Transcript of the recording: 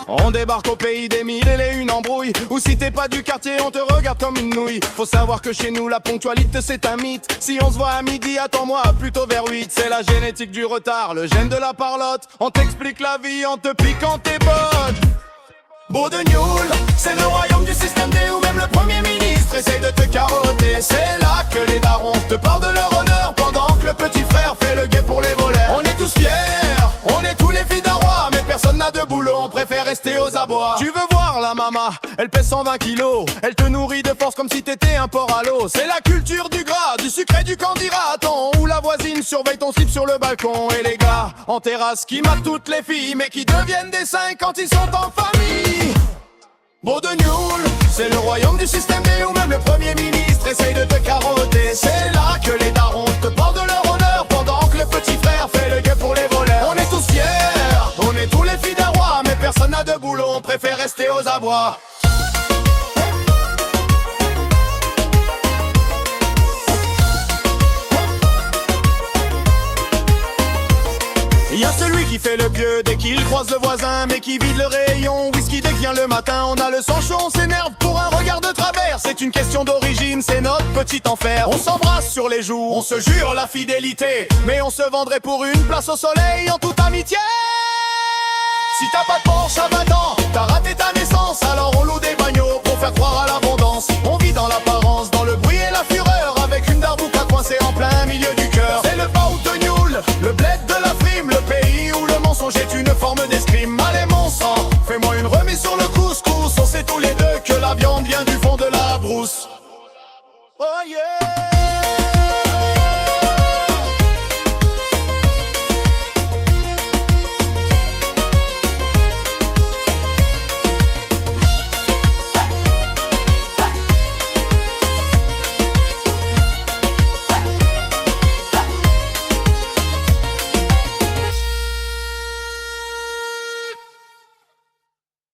On débarque au pays des mille et les une embrouilles. Ou si t'es pas du quartier, on te regarde comme une nouille. Faut savoir que chez nous, la ponctualité c'est un mythe. Si on se voit à midi, attends-moi plutôt vers 8. C'est la génétique du retard, le gène de la parlotte. On t'explique la vie en te piquant tes bottes. Beau de Newell, c'est le royaume du système D, où même le premier ministre essaye de te carotter. C'est là que les darons te parlent de leur honneur, pendant que le petit frère fait le guet pour les voleurs. On est tous fiers, on est tous les fils d'un roi, mais personne n'a de boulot, on préfère rester aux abois. Tu veux voir la mama, elle pèse 120 kilos. Elle te nourrit de force comme si t'étais un porc à l'eau. C'est la culture du gras, du sucre et du candidat. Attends, où la voisine surveille ton slip sur le balcon. Et les gars en terrasse qui matent toutes les filles, mais qui deviennent des saints quand ils sont en famille. Beau de Newell, c'est le royaume du système D, où même le premier ministre essaye de te carotter. C'est là que les darons te parlent de leur honneur, pendant que le petit frère fait le guet pour les voleurs. On est tous fiers, on est tous les fils d'un roi, mais personne n'a de boulot, on préfère rester aux abois. Il y a celui qui fait le pieux dès qu'il croise le voisin, mais qui vide le rayon whisky dès qu'il vient le matin. On a le sang chaud, on s'énerve pour un regard de travers. C'est une question d'origine, c'est notre petit enfer. On s'embrasse sur les joues, on se jure la fidélité, mais on se vendrait pour une place au soleil en toute amitié. Si t'as pas de Porsche à 20 ans, t'as raté ta naissance, alors on loue des bagnoles pour faire croire à l'abondance. On vit dans l'apparence, dans le bruit et la fureur, avec une darbouka coincée en plein milieu du cœur. C'est le baou de Newell, le bled de la frime, le pays où le mensonge est une forme d'escrime. Allez mon sang, fais-moi une remise sur le couscous. On sait tous les deux que la viande vient du fond de la brousse. Oh yeah.